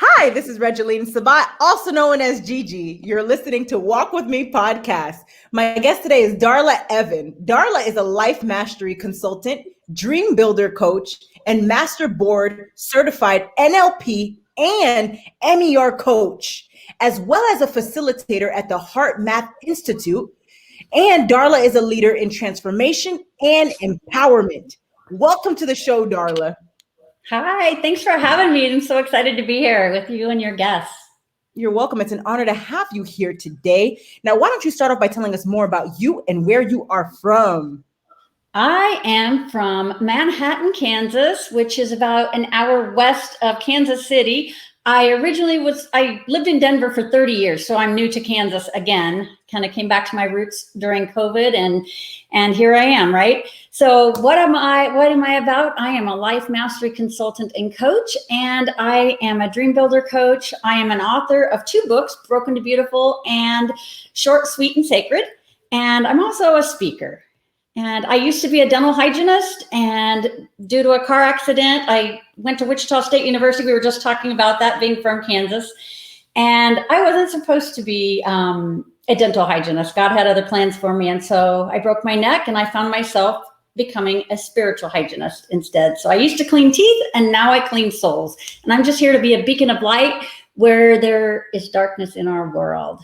Hi, this is Regeline Sabat, also known as Gigi. You're listening to Walk With Me podcast. My guest today is Darla Evon. Darla is a life mastery consultant, dream builder coach, and master board certified NLP and MER coach, as well as a facilitator at the Heart Math Institute. And Darla is a leader in transformation and empowerment. Welcome to the show, Darla. Hi, thanks for having me. I'm so excited to be here with you and your guests. You're welcome. It's an honor to have you here today. Now, why don't you start off by telling us more about you and where you are from? I am from Manhattan, Kansas, which is about an hour west of Kansas City. I lived in Denver for 30 years, so I'm new to Kansas again. Kind of came back to my roots during COVID, and here I am, right? So what am I about? I am a life mastery consultant and coach, and I am a dream builder coach. I am an author of 2 books, Broken to Beautiful and Short, Sweet, and Sacred. And I'm also a speaker. And I used to be a dental hygienist, and due to a car accident, I went to Wichita State University. We were just talking about that, being from Kansas. And I wasn't supposed to be a dental hygienist. God had other plans for me. And so I broke my neck, and I found myself becoming a spiritual hygienist instead. So I used to clean teeth, and now I clean souls. And I'm just here to be a beacon of light where there is darkness in our world.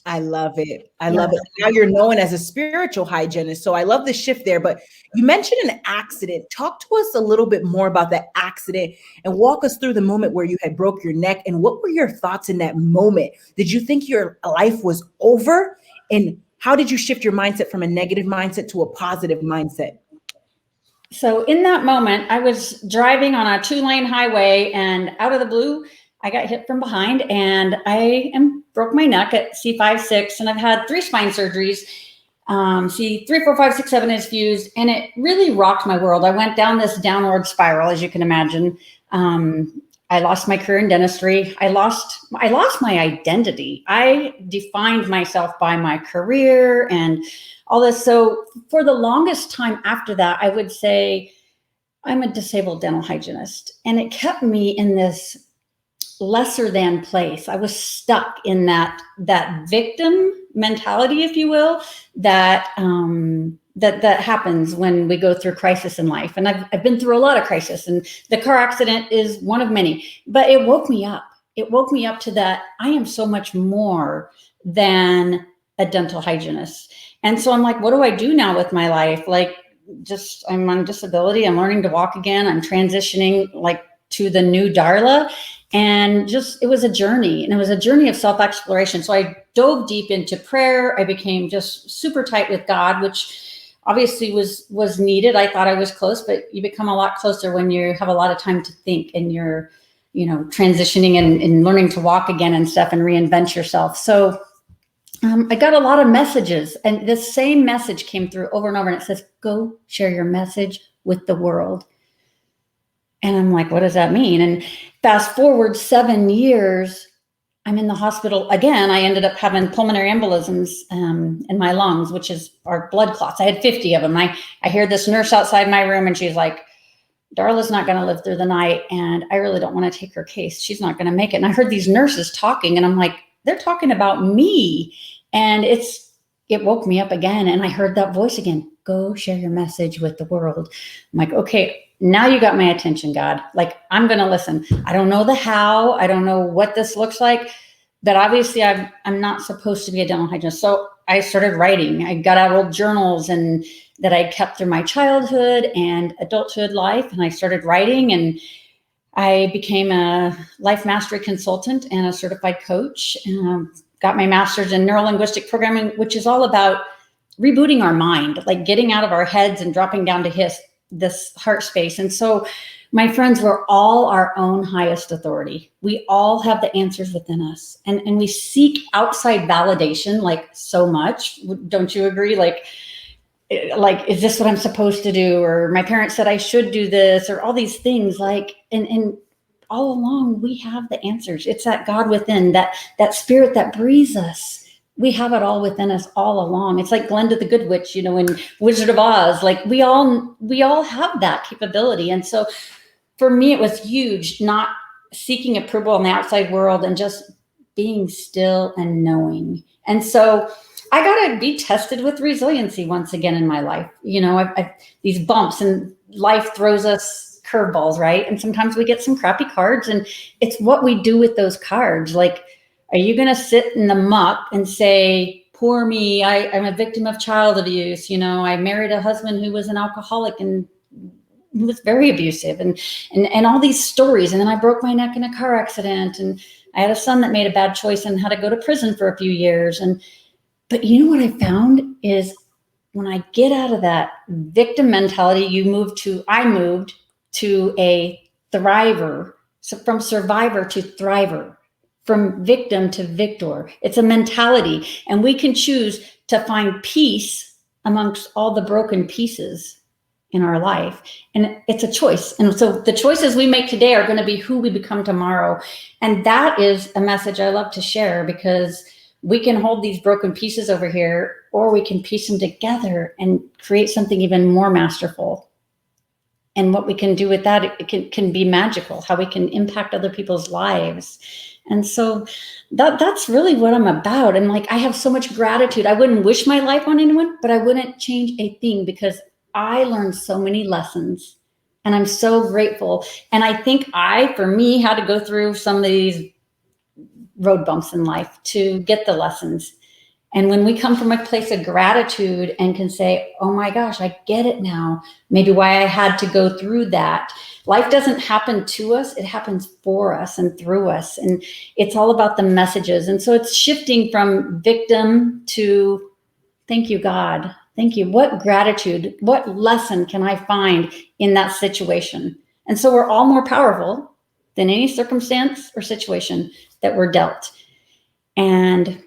I love it. I love it. Now you're known as a spiritual hygienist. So I love the shift there. But you mentioned an accident. Talk to us a little bit more about that accident and walk us through the moment where you had broke your neck. And what were your thoughts in that moment? Did you think your life was over? And how did you shift your mindset from a negative mindset to a positive mindset? So in that moment, I was driving on a 2-lane highway, and out of the blue, I got hit from behind, and I broke my neck at C5-6, and I've had 3 spine surgeries. C3, 4, 5, 6, 7 is fused, and it really rocked my world. I went down this downward spiral, as you can imagine. I lost my career in dentistry. I lost my identity. I defined myself by my career and all this. So for the longest time after that, I would say I'm a disabled dental hygienist, and it kept me in this lesser than place. I was stuck in that victim mentality, if you will, that happens when we go through crisis in life. And I've been through a lot of crisis, and the car accident is one of many, but it woke me up. It woke me up to that I am so much more than a dental hygienist. And so I'm like, what do I do now with my life? Like, I'm on disability. I'm learning to walk again. I'm transitioning to the new Darla. And it was a journey, and it was a journey of self-exploration. So I dove deep into prayer. I became just super tight with God, which obviously was needed. I thought I was close, but you become a lot closer when you have a lot of time to think, and you're, transitioning and learning to walk again and stuff and reinvent yourself. So I got a lot of messages, and the same message came through over and over, and it says, go share your message with the world. And I'm like, what does that mean? And fast forward 7 years, I'm in the hospital again. I ended up having pulmonary embolisms in my lungs, which are blood clots. I had 50 of them. I hear this nurse outside my room, and she's like, Darla's not going to live through the night, and I really don't want to take her case. She's not going to make it. And I heard these nurses talking, and I'm like, they're talking about me. And it woke me up again. And I heard that voice again, go share your message with the world. I'm like, okay, now you got my attention, God. Like, I'm going to listen. I don't know the how. I don't know what this looks like, but obviously I'm not supposed to be a dental hygienist. So I started writing. I got out old journals and that I kept through my childhood and adulthood life. And I started writing, and I became a life mastery consultant and a certified coach. Got my master's in neuro-linguistic programming, which is all about rebooting our mind, like getting out of our heads and dropping down to this heart space. And so, my friends, we're all our own highest authority. We all have the answers within us. And we seek outside validation like so much. Don't you agree? Like, is this what I'm supposed to do? Or my parents said I should do this, or all these things. And all along, we have the answers. It's that God within, that spirit that breathes us. We have it all within us all along. It's like Glinda the Good Witch, in Wizard of Oz. Like, we all have that capability. And so for me, it was huge, not seeking approval in the outside world and just being still and knowing. And so I got to be tested with resiliency once again in my life. You know, I've these bumps, and life throws us curveballs, right? And sometimes we get some crappy cards, and it's what we do with those cards. Like, are you going to sit in the muck and say, poor me, I'm a victim of child abuse. You know, I married a husband who was an alcoholic and was very abusive, and all these stories. And then I broke my neck in a car accident, and I had a son that made a bad choice and had to go to prison for a few years. But you know what I found is when I get out of that victim mentality, I moved to a thriver. So from survivor to thriver, from victim to victor. It's a mentality, and we can choose to find peace amongst all the broken pieces in our life. And it's a choice. And so the choices we make today are going to be who we become tomorrow. And that is a message I love to share, because we can hold these broken pieces over here, or we can piece them together and create something even more masterful. And what we can do with that, it can be magical, how we can impact other people's lives. And so that's really what I'm about. And like, I have so much gratitude. I wouldn't wish my life on anyone, but I wouldn't change a thing, because I learned so many lessons, and I'm so grateful. And I think for me, had to go through some of these road bumps in life to get the lessons. And when we come from a place of gratitude and can say, oh my gosh, I get it now, maybe why I had to go through that. Life doesn't happen to us, it happens for us and through us. And it's all about the messages. And so it's shifting from victim to thank you, God. Thank you. What gratitude, what lesson can I find in that situation? And so we're all more powerful than any circumstance or situation that we're dealt. And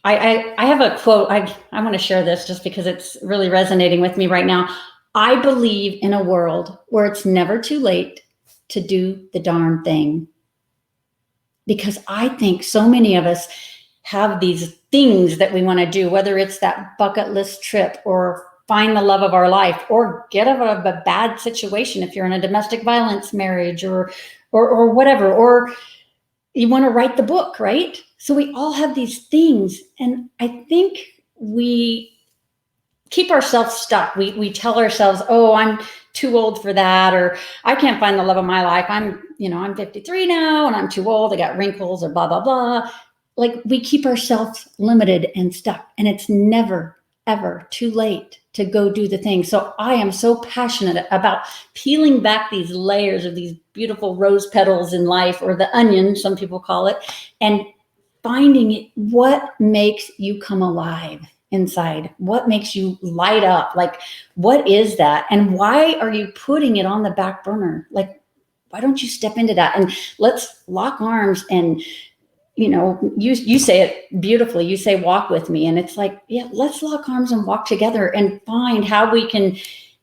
I have a quote. I want to share this just because it's really resonating with me right now. I believe in a world where it's never too late to do the darn thing. Because I think so many of us have these things that we want to do, whether it's that bucket list trip, or find the love of our life, or get out of a bad situation if you're in a domestic violence marriage, or whatever, or you want to write the book, right? So we all have these things. And I think we keep ourselves stuck. We tell ourselves, oh, I'm too old for that, or I can't find the love of my life. I'm 53 now and I'm too old. I got wrinkles, or blah, blah, blah. Like, we keep ourselves limited and stuck, and it's never, ever too late to go do the thing. So I am so passionate about peeling back these layers of these beautiful rose petals in life, or the onion, some people call it, and finding what makes you come alive inside, what makes you light up. Like, what is that? And why are you putting it on the back burner? Like, why don't you step into that? And let's lock arms and, you say it beautifully. You say, walk with me. And it's like, yeah, let's lock arms and walk together and find how we can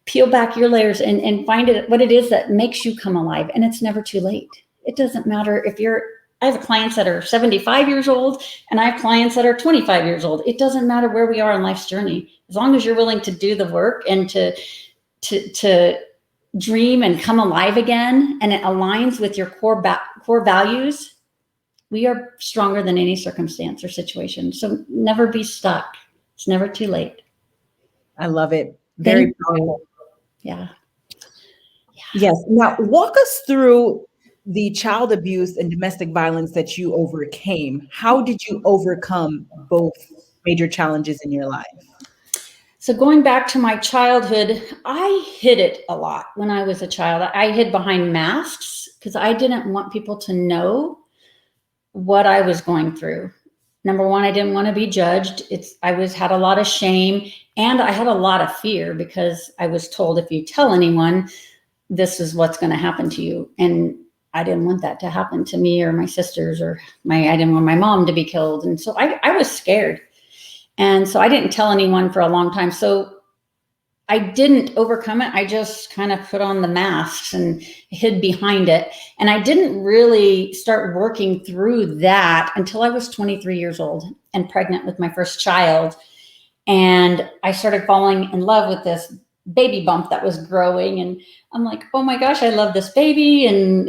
peel back your layers and find what it is that makes you come alive. And it's never too late. It doesn't matter if I have clients that are 75 years old, and I have clients that are 25 years old. It doesn't matter where we are in life's journey. As long as you're willing to do the work and to dream and come alive again, and it aligns with your core values, we are stronger than any circumstance or situation. So never be stuck. It's never too late. I love it. Very powerful. Yeah. Yes. Now, walk us through the child abuse and domestic violence that you overcame. How did you overcome both major challenges in your life? So going back to my childhood, I hid it a lot when I was a child. I hid behind masks because I didn't want people to know what I was going through. Number one, I didn't want to be judged. I had a lot of shame, and I had a lot of fear, because I was told, if you tell anyone, this is what's going to happen to you. And I didn't want that to happen to me or my sisters, or I didn't want my mom to be killed. And so I was scared. And so I didn't tell anyone for a long time. So I didn't overcome it. I just kind of put on the masks and hid behind it. And I didn't really start working through that until I was 23 years old and pregnant with my first child. And I started falling in love with this baby bump that was growing. And I'm like, oh my gosh, I love this baby. And,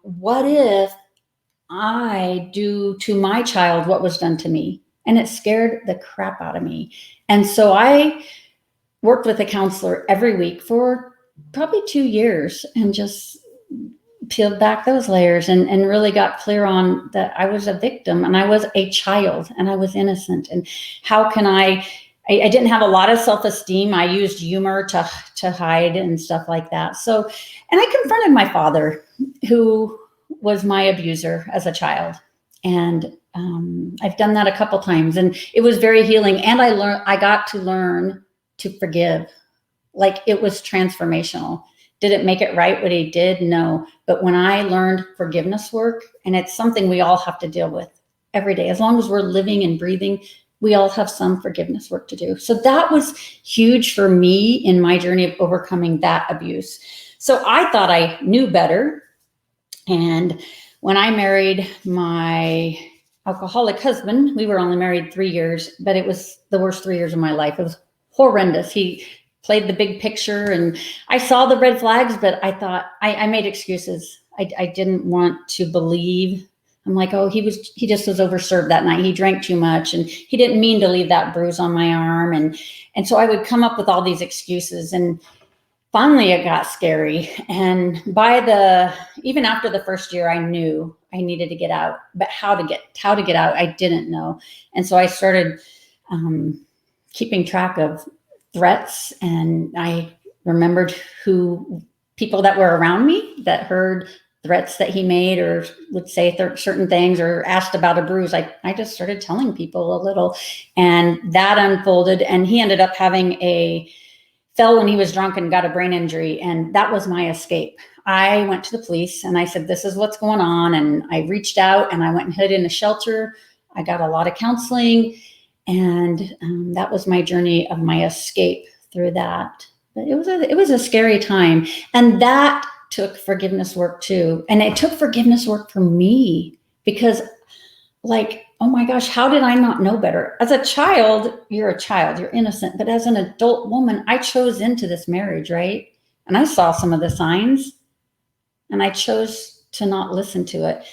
what if I do to my child what was done to me? And it scared the crap out of me. And so I worked with a counselor every week for probably 2 years and just peeled back those layers and really got clear on that I was a victim and I was a child and I was innocent. And how can I didn't have a lot of self-esteem. I used humor to hide and stuff like that. So, and I confronted my father, who was my abuser as a child. And I've done that a couple times, and it was very healing. And I got to learn to forgive. Like, it was transformational. Did it make it right what he did? No. But when I learned forgiveness work, and it's something we all have to deal with every day, as long as we're living and breathing, we all have some forgiveness work to do. So that was huge for me in my journey of overcoming that abuse. So I thought I knew better. And when I married my alcoholic husband, we were only married 3 years, but it was the worst 3 years of my life. It was horrendous. He played the big picture, and I saw the red flags, but I thought I made excuses. I didn't want to believe. I'm like, oh, he just was overserved that night. He drank too much, and he didn't mean to leave that bruise on my arm. And so I would come up with all these excuses, and finally it got scary. And even after the first year, I knew I needed to get out, but how to get out, I didn't know. And so I started keeping track of threats, and I remembered people that were around me that heard threats that he made or would say certain things or asked about a bruise. I just started telling people a little, and that unfolded. And he ended up fell when he was drunk and got a brain injury. And that was my escape. I went to the police and I said, this is what's going on. And I reached out and I went and hid in a shelter. I got a lot of counseling, and that was my journey of my escape through that. But it was a scary time. And that took forgiveness work too. And it took forgiveness work for me, because, like, oh my gosh, how did I not know better? As a child, you're innocent. But as an adult woman, I chose into this marriage, right? And I saw some of the signs, and I chose to not listen to it.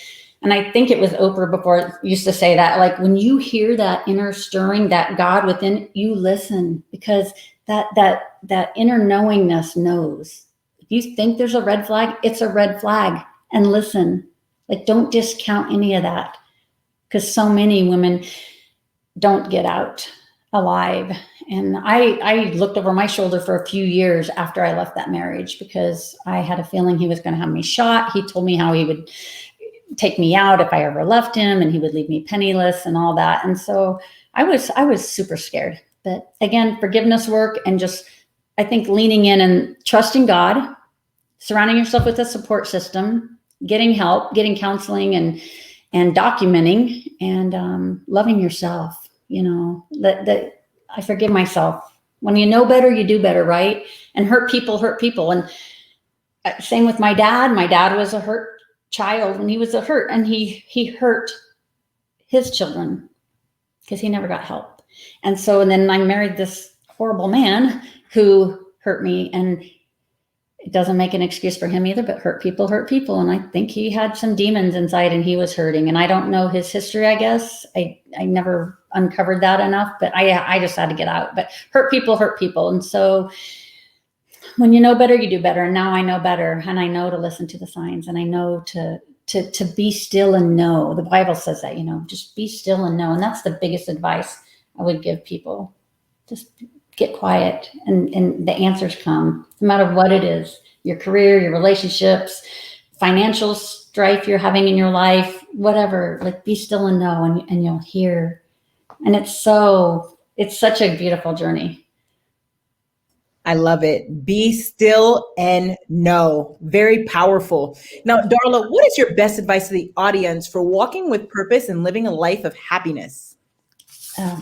And I think it was Oprah before used to say that, like, when you hear that inner stirring, that God within you, listen, because that inner knowingness knows. If you think there's a red flag, it's a red flag, and listen. Like, don't discount any of that, because so many women don't get out alive. And I looked over my shoulder for a few years after I left that marriage, because I had a feeling he was going to have me shot. He told me how he would take me out if I ever left him, and he would leave me penniless and all that. And so I was super scared. But again, forgiveness work, and just, I think, leaning in and trusting God, surrounding yourself with a support system, getting help, getting counseling, and documenting, and loving yourself. That I forgive myself. When you know better, you do better, right? And hurt people. And same with my dad. My dad was a hurt child, and he was a hurt, and he hurt his children because he never got help. And then I married this horrible man who hurt me, and it doesn't make an excuse for him either, but hurt people. And I think he had some demons inside, and he was hurting. And I don't know his history, I guess. I never uncovered that enough, but I just had to get out. But hurt people. And so when you know better, you do better. And now I know better, and I know to listen to the signs, and I know to be still and know. The Bible says that, just be still and know. And that's the biggest advice I would give people. Just get quiet, and the answers come, no matter what it is, your career, your relationships, financial strife you're having in your life, whatever. Like, be still and know, and you'll hear. And it's such a beautiful journey. I love it. Be still and know. Very powerful. Now, Darla, what is your best advice to the audience for walking with purpose and living a life of happiness?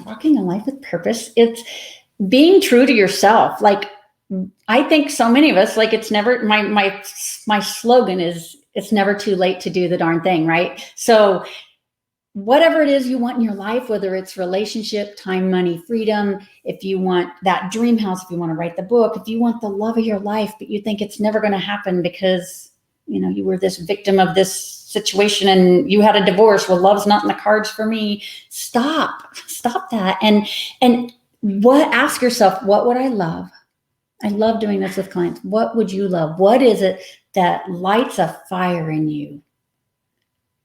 Walking a life with purpose, it's being true to yourself. Like, I think so many of us, like, it's never, my slogan is, it's never too late to do the darn thing, right? So whatever it is you want in your life, whether it's relationship, time, money, freedom, if you want that dream house, if you want to write the book, if you want the love of your life, but you think it's never going to happen because you were this victim of this situation and you had a divorce. Well, love's not in the cards for me. Stop that. And ask yourself, what would I love? I love doing this with clients. What would you love? What is it that lights a fire in you?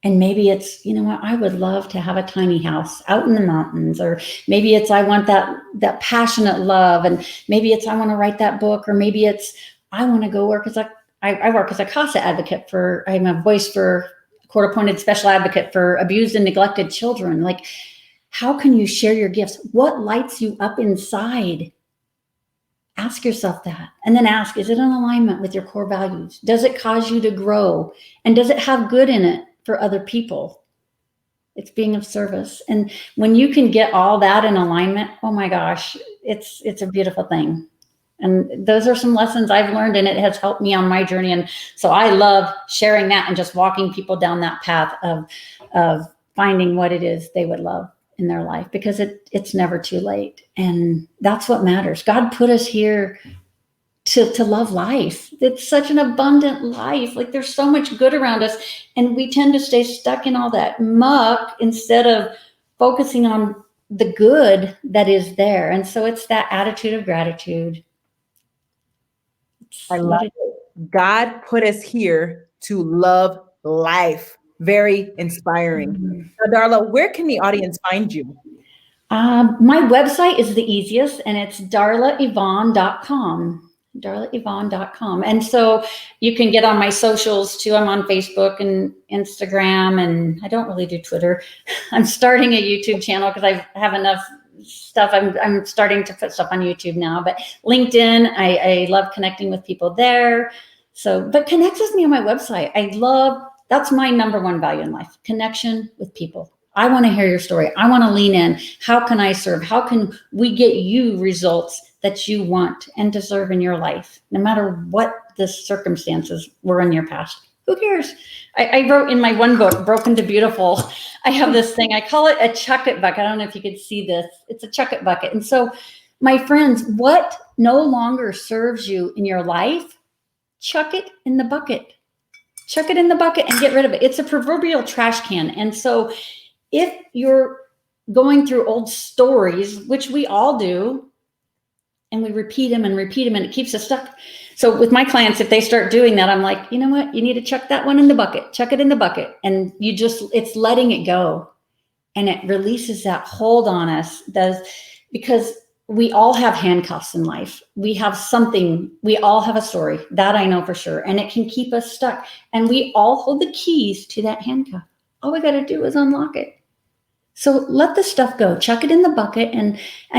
And maybe it's, I would love to have a tiny house out in the mountains, or maybe it's, I want that passionate love. And maybe it's, I want to write that book, or maybe it's, I want to go work as I work as a CASA advocate I'm a voice for court-appointed special advocate for abused and neglected children. Like, how can you share your gifts? What lights you up inside? Ask yourself that. And then ask, is it in alignment with your core values? Does it cause you to grow? And does it have good in it for other people? It's being of service. And when you can get all that in alignment, oh my gosh, it's a beautiful thing. And those are some lessons I've learned, and it has helped me on my journey. And so I love sharing that and just walking people down that path of finding what it is they would love in their life, because it's never too late. And that's what matters. God put us here to love life. It's such an abundant life. Like, there's so much good around us, and we tend to stay stuck in all that muck instead of focusing on the good that is there. And so it's that attitude of gratitude. I love it. God put us here to love life. Very inspiring. Mm-hmm. Now, Darla, where can the audience find you? My website is the easiest, and it's darlaevon.com. darlaevon.com. And so you can get on my socials too. I'm on Facebook and Instagram, and I don't really do Twitter. I'm starting a YouTube channel because I have enough stuff. I'm starting to put stuff on YouTube now, but LinkedIn, I love connecting with people there. So, but connect with me on my website. That's my number one value in life, connection with people. I want to hear your story. I want to lean in. How can I serve? How can we get you results that you want and deserve in your life, no matter what the circumstances were in your past? Who cares? I wrote in my one book, Broken to Beautiful, I have this thing, I call it a chuck it bucket. I don't know if you could see this. It's a chuck it bucket. And so, my friends, what no longer serves you in your life, chuck it in the bucket. Chuck it in the bucket and get rid of it. It's a proverbial trash can. And so if you're going through old stories, which we all do, and we repeat them and it keeps us stuck. So with my clients, if they start doing that, I'm like, you know what? You need to chuck that one in the bucket. Chuck it in the bucket. And it's letting it go. And it releases that hold on us. Because we all have handcuffs in life. We have something. We all have a story. That I know for sure. And it can keep us stuck. And we all hold the keys to that handcuff. All we got to do is unlock it. So let the stuff go. Chuck it in the bucket and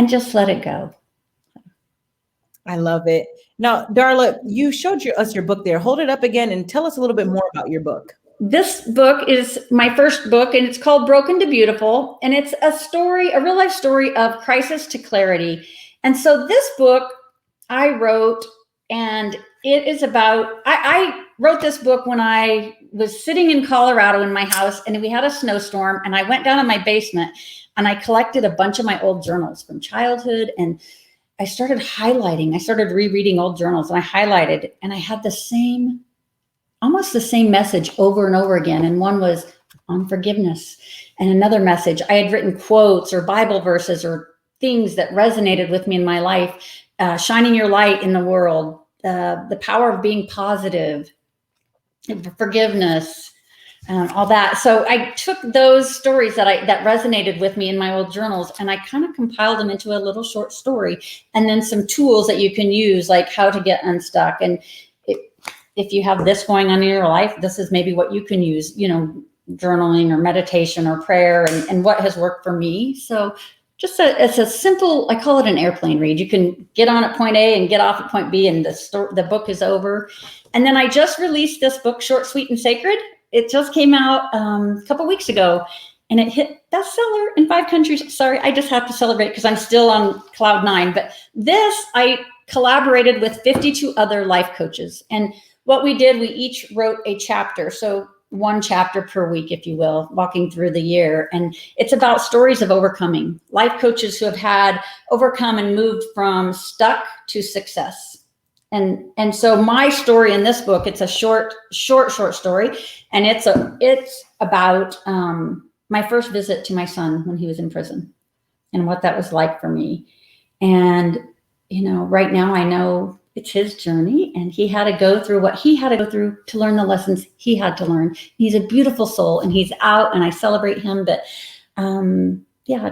just let it go. I love it. Now, Darla, you showed us your book there. Hold it up again and tell us a little bit more about your book. This book is my first book, and it's called Broken to Beautiful. And it's a real life story of crisis to clarity. And so this book I wrote, and it is about, I wrote this book when I was sitting in Colorado in my house, and we had a snowstorm, and I went down in my basement and I collected a bunch of my old journals from childhood, and I started highlighting. I started rereading old journals, and I highlighted, and I had almost the same message over and over again. And one was on forgiveness, and another message. I had written quotes or Bible verses or things that resonated with me in my life, shining your light in the world, the power of being positive, forgiveness, all that. So I took those stories that resonated with me in my old journals, and I kind of compiled them into a little short story, and then some tools that you can use, like how to get unstuck. And if you have this going on in your life, this is maybe what you can use, journaling or meditation or prayer, and what has worked for me. So it's a simple, I call it an airplane read. You can get on at point A and get off at point B, and the book is over. And then I just released this book, Short, Sweet, and Sacred. It just came out a couple weeks ago, and it hit bestseller in 5 countries. Sorry, I just have to celebrate because I'm still on cloud 9. But I collaborated with 52 other life coaches. And what we did, we each wrote a chapter. So 1 chapter per week, if you will, walking through the year. And it's about stories of overcoming. Life coaches who have overcome and moved from stuck to success. And so my story in this book, it's a short story, and it's about my first visit to my son when he was in prison and what that was like for me. And, right now I know it's his journey, and he had to go through what he had to go through to learn the lessons he had to learn. He's a beautiful soul, and he's out, and I celebrate him. But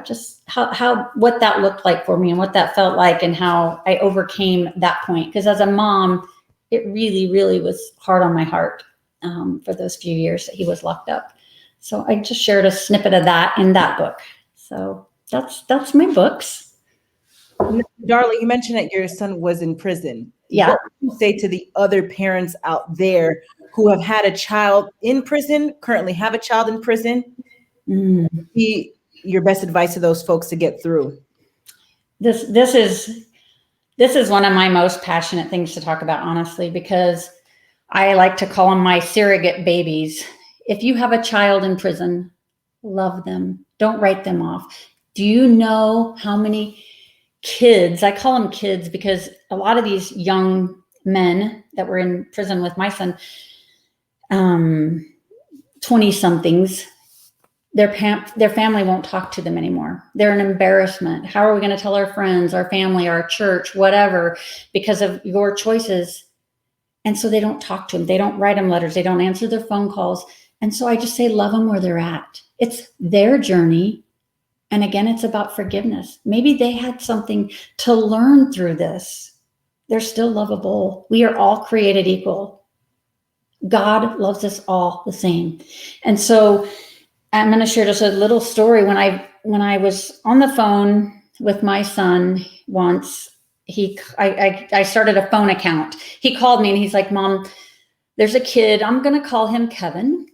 just how what that looked like for me and what that felt like and how I overcame that point. Because as a mom, it really, really was hard on my heart for those few years that he was locked up. So I just shared a snippet of that in that book. So that's my books. Darla, you mentioned that your son was in prison. Yeah. What would you say to the other parents out there who have had a child in prison, currently have a child in prison? Your best advice to those folks to get through? This is one of my most passionate things to talk about, honestly, because I like to call them my surrogate babies. If you have a child in prison, love them. Don't write them off. Do you know how many kids, I call them kids because a lot of these young men that were in prison with my son, 20-somethings, their family won't talk to them anymore. They're an embarrassment. How are we going to tell our friends, our family, our church, whatever, because of your choices? And so they don't talk to them. They don't write them letters. They don't answer their phone calls. And so I just say, love them where they're at. It's their journey. And again, it's about forgiveness. Maybe they had something to learn through this. They're still lovable. We are all created equal. God loves us all the same. And so I'm going to share just a little story. When I was on the phone with my son once, I started a phone account. He called me and he's like, Mom, there's a kid. I'm going to call him Kevin.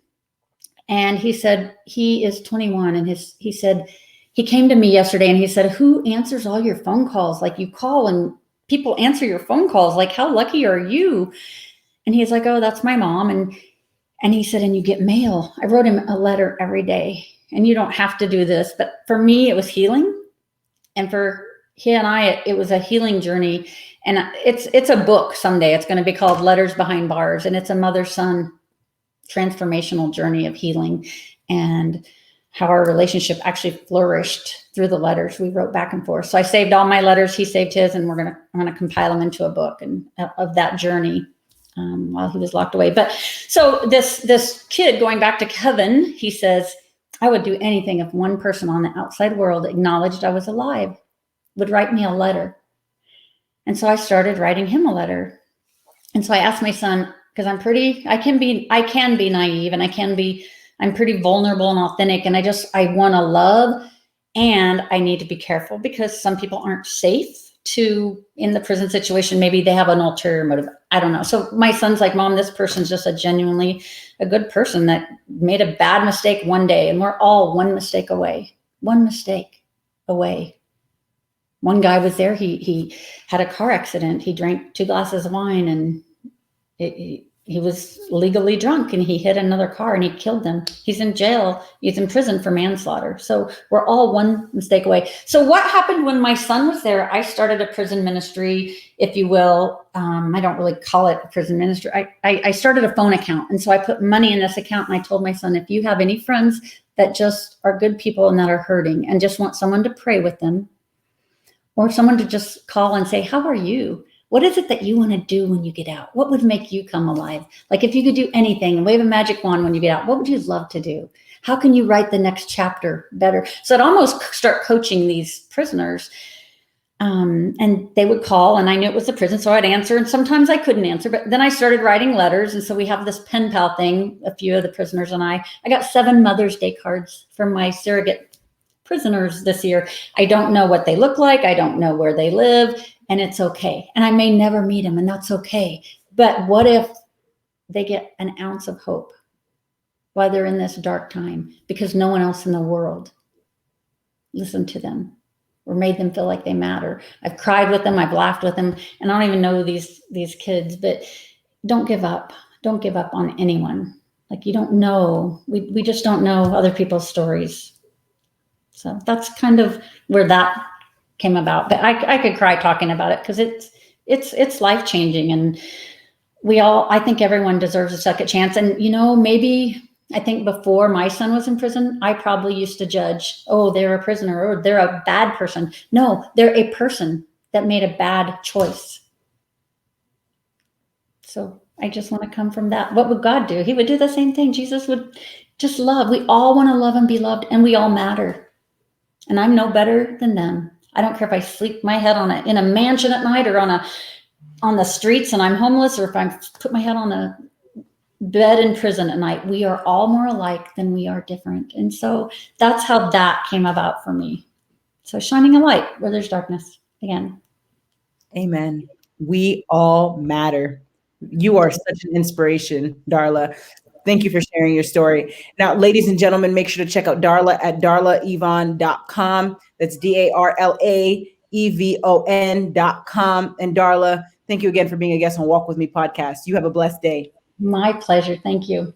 And he said, he is 21. And he said, he came to me yesterday and he said, who answers all your phone calls? Like, you call and people answer your phone calls. Like, how lucky are you? And he's like, oh, that's my mom. And he said, and you get mail. I wrote him a letter every day. And you don't have to do this, but for me, it was healing. And for he and I, it was a healing journey. And it's a book someday. It's going to be called Letters Behind Bars. And it's a mother-son transformational journey of healing and how our relationship actually flourished through the letters we wrote back and forth. So I saved all my letters, he saved his, and I'm gonna compile them into a book and of that journey while he was locked away. But so this kid, going back to Kevin, he says, I would do anything if one person on the outside world acknowledged I was alive, would write me a letter. And so I started writing him a letter. And so I asked my son, because I can be naive, and I'm pretty vulnerable and authentic. And I want to love, and I need to be careful because some people aren't safe in the prison situation. Maybe they have an ulterior motive. I don't know. So my son's like, Mom, this person's just genuinely a good person that made a bad mistake one day. And we're all one mistake away. One guy was there. He had a car accident. He drank 2 glasses of wine, and he was legally drunk, and he hit another car and he killed them. He's in jail. He's in prison for manslaughter. So we're all one mistake away. So what happened when my son was there? I started a prison ministry, if you will. I don't really call it a prison ministry. I started a phone account. And so I put money in this account, and I told my son, if you have any friends that just are good people and that are hurting and just want someone to pray with them, or someone to just call and say, how are you? What is it that you want to do when you get out? What would make you come alive? Like, if you could do anything and wave a magic wand when you get out, what would you love to do? How can you write the next chapter better? So I'd almost start coaching these prisoners. And they would call, and I knew it was the prison, so I'd answer. And sometimes I couldn't answer, but then I started writing letters. And so we have this pen pal thing, a few of the prisoners and I got 7 Mother's Day cards from my surrogate prisoners this year. I don't know what they look like. I don't know where they live, and it's okay. And I may never meet them, and that's okay. But what if they get an ounce of hope while they're in this dark time, because no one else in the world listened to them or made them feel like they matter? I've cried with them. I've laughed with them. And I don't even know these kids, but don't give up. Don't give up on anyone. Like, you don't know. We just don't know other people's stories. So that's kind of where that came about. But I could cry talking about it, because it it's life-changing. And I think everyone deserves a second chance. And, maybe I think before my son was in prison, I probably used to judge, oh, they're a prisoner, or they're a bad person. No, they're a person that made a bad choice. So I just want to come from that. What would God do? He would do the same thing. Jesus would just love. We all want to love and be loved, and we all matter. And I'm no better than them. I don't care if I sleep my head in a mansion at night, or on the streets and I'm homeless, or if I put my head on a bed in prison at night. We are all more alike than we are different. And so that's how that came about for me. So shining a light where there's darkness again. Amen. We all matter. You are such an inspiration, Darla. Thank you for sharing your story. Now, ladies and gentlemen, make sure to check out Darla at darlaevon.com. That's DarlaEvon.com. And Darla, thank you again for being a guest on Walk With Me podcast. You have a blessed day. My pleasure. Thank you.